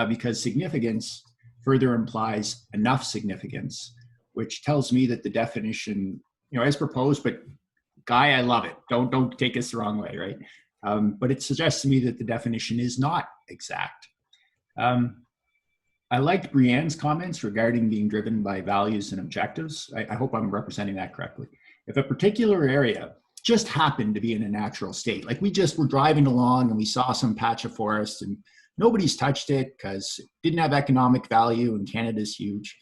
because significance further implies enough significance, which tells me that the definition, as proposed, but Guy, I love it. Don't take us the wrong way, right? But it suggests to me that the definition is not exact. I liked Bryanne's comments regarding being driven by values and objectives. I hope I'm representing that correctly. If a particular area just happened to be in a natural state, like we just were driving along and we saw some patch of forest and nobody's touched it because it didn't have economic value and Canada's huge,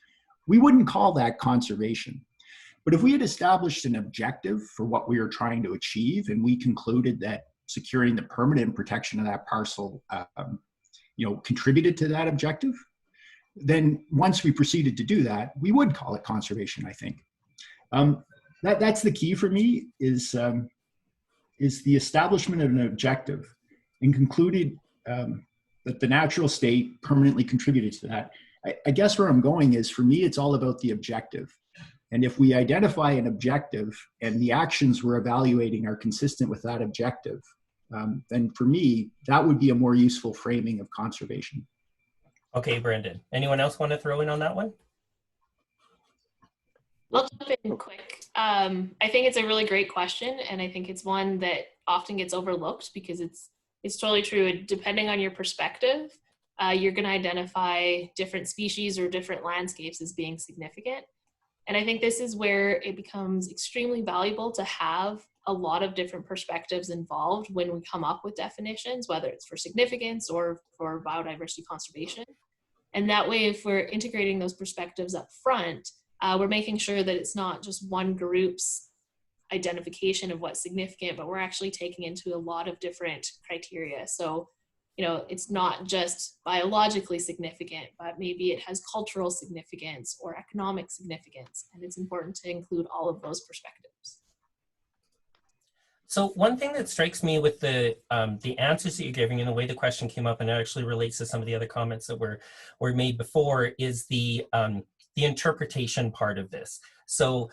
we wouldn't call that conservation. But if we had established an objective for what we were trying to achieve, and we concluded that securing the permanent protection of that parcel contributed to that objective, then once we proceeded to do that, we would call it conservation, I think. That's the key for me, is the establishment of an objective and concluded that the natural state permanently contributed to that. I guess where I'm going is, for me, it's all about the objective. And if we identify an objective and the actions we're evaluating are consistent with that objective, then for me, that would be a more useful framing of conservation. Okay, Brendan. Anyone else want to throw in on that one? I'll jump in quick. I think it's a really great question, and I think it's one that often gets overlooked because it's totally true. Depending on your perspective, you're going to identify different species or different landscapes as being significant. And I think this is where it becomes extremely valuable to have a lot of different perspectives involved when we come up with definitions, whether it's for significance or for biodiversity conservation. And that way, if we're integrating those perspectives up front, we're making sure that it's not just one group's identification of what's significant, but we're actually taking into a lot of different criteria. So, you know, it's not just biologically significant, but maybe it has cultural significance or economic significance. And it's important to include all of those perspectives. So one thing that strikes me with the answers that you're giving and the way the question came up, and it actually relates to some of the other comments that were made before, is the interpretation part of this. So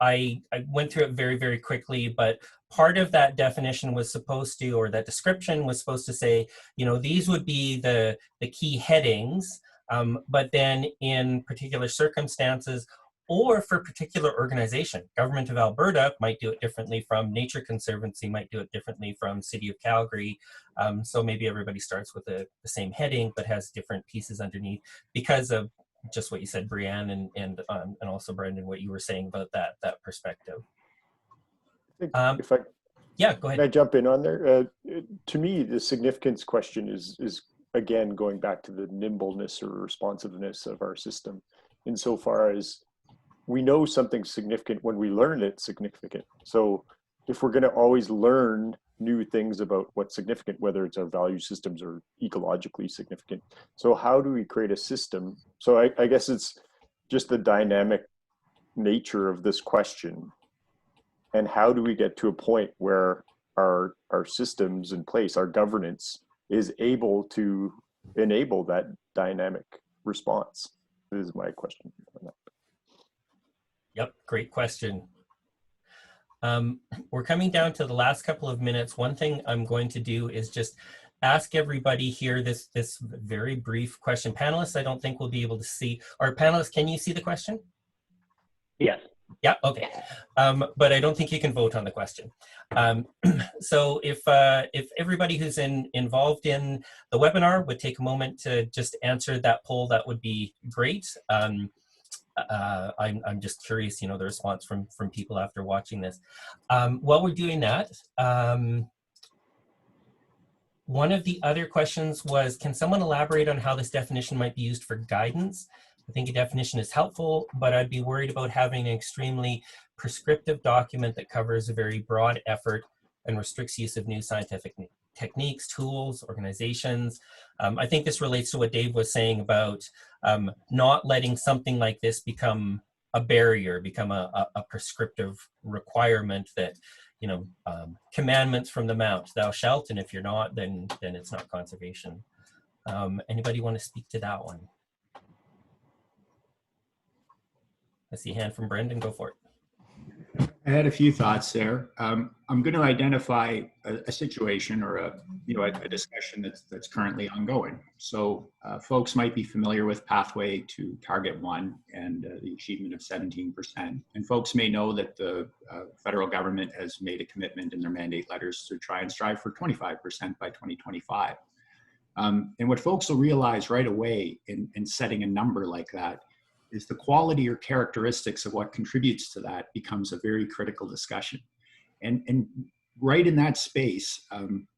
I went through it very, very quickly, but part of that definition was supposed to, or that description was supposed to say, you know, these would be the key headings, but then in particular circumstances, or for particular organization. Government of Alberta might do it differently from Nature Conservancy, might do it differently from City of Calgary. So maybe everybody starts with the same heading, but has different pieces underneath because of just what you said, Bryanne, and also Brendan, what you were saying about that perspective. If I yeah, go ahead. Can I jump in on there? To me, the significance question is again going back to the nimbleness or responsiveness of our system, insofar as we know something's significant when we learn it's significant. So if we're going to always learn new things about what's significant, whether it's our value systems or ecologically significant, so how do we create a system? So I guess it's just the dynamic nature of this question. And how do we get to a point where our systems in place, our governance, is able to enable that dynamic response? This is my question on that. Yep, great question. We're coming down to the last couple of minutes. One thing I'm going to do is just ask everybody here this very brief question. Panelists, I don't think we'll be able to see. Or panelists, can you see the question? Yes. Yeah, okay. But I don't think you can vote on the question. So if everybody who's involved in the webinar would take a moment to just answer that poll, that would be great. I'm just curious, you know, the response from people after watching this. While we're doing that, one of the other questions was, can someone elaborate on how this definition might be used for guidance? I think a definition is helpful, but I'd be worried about having an extremely prescriptive document that covers a very broad effort and restricts use of new scientific techniques, tools, organizations. I think this relates to what Dave was saying about not letting something like this become a barrier, become a prescriptive requirement that, you know, commandments from the mount, thou shalt, and if you're not, then it's not conservation. Anybody want to speak to that one? I see a hand from Brendan, go for it. I had a few thoughts there. I'm going to identify a situation or a discussion that's currently ongoing. So folks might be familiar with Pathway to Target 1 and the achievement of 17%. And folks may know that the federal government has made a commitment in their mandate letters to try and strive for 25% by 2025. And what folks will realize right away in setting a number like that is the quality or characteristics of what contributes to that becomes a very critical discussion. And right in that space,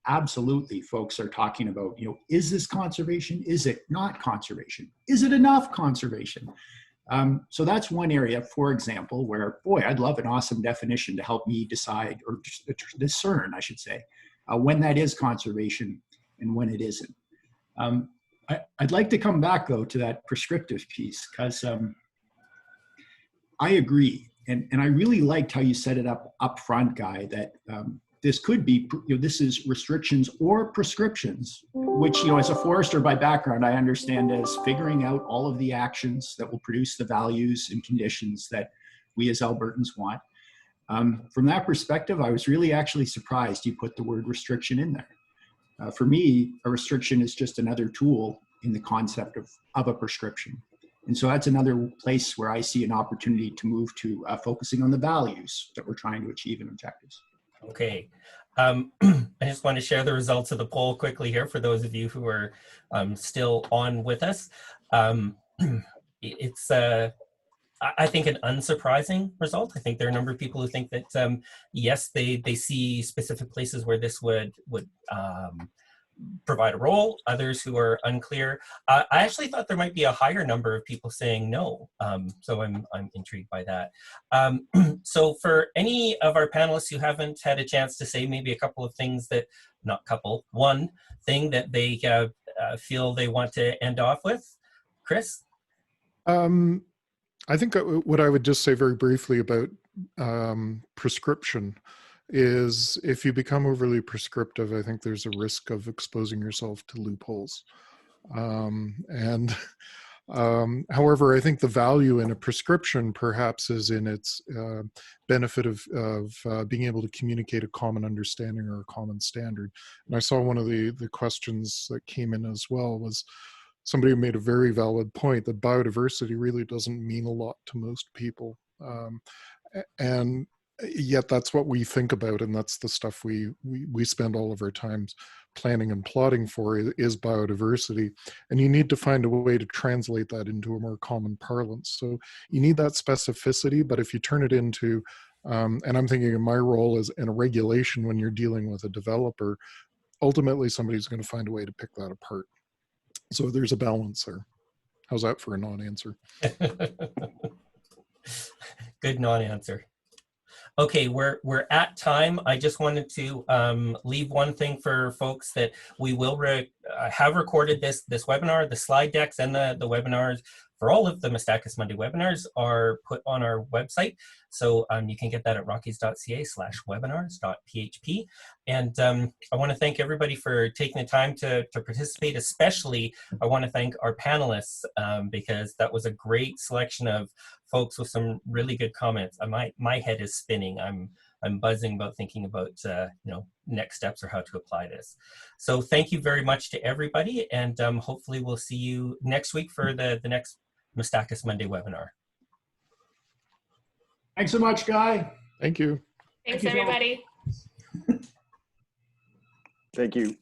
absolutely folks are talking about, you know, is this conservation? Is it not conservation? Is it enough conservation? So that's one area, for example, where, boy, I'd love an awesome definition to help me decide, or discern, I should say, when that is conservation and when it isn't. I'd like to come back, though, to that prescriptive piece, because I agree. And I really liked how you set it up front, Guy, that this could be, you know, this is restrictions or prescriptions, which, you know, as a forester by background, I understand as figuring out all of the actions that will produce the values and conditions that we as Albertans want. From that perspective, I was really actually surprised you put the word restriction in there. For me, a restriction is just another tool in the concept of a prescription. And so that's another place where I see an opportunity to move to focusing on the values that we're trying to achieve in objectives. Okay. I just want to share the results of the poll quickly here for those of you who are still on with us. It's, I think, an unsurprising result. I think there are a number of people who think that, yes, they see specific places where this would provide a role, others who are unclear. I actually thought there might be a higher number of people saying no, so I'm intrigued by that. So for any of our panelists who haven't had a chance to say maybe a couple of things that, not couple, one thing that they feel they want to end off with, Chris? I think what I would just say very briefly about prescription is if you become overly prescriptive, I think there's a risk of exposing yourself to loopholes. However, I think the value in a prescription perhaps is in its benefit of being able to communicate a common understanding or a common standard. And I saw one of the questions that came in as well was somebody who made a very valid point that biodiversity really doesn't mean a lot to most people. And yet that's what we think about, and that's the stuff we spend all of our time planning and plotting for is biodiversity. And you need to find a way to translate that into a more common parlance. So you need that specificity, but if you turn it into, and I'm thinking of my role as in a regulation when you're dealing with a developer, ultimately somebody's going to find a way to pick that apart. So there's a balance there. How's that for a non-answer? Good non-answer. Okay, we're at time. I just wanted to leave one thing for folks that we will have recorded this webinar. The slide decks and the webinars for all of the Miistakis Monday webinars are put on our website. So you can get that at rockies.ca/webinars.php. And I want to thank everybody for taking the time to participate. Especially, I want to thank our panelists because that was a great selection of folks with some really good comments. My head is spinning. I'm buzzing about thinking about next steps or how to apply this. So thank you very much to everybody, and hopefully we'll see you next week for the next Miistakis Monday webinar. Thanks so much, Guy. Thank you. Thanks, everybody. Thank you.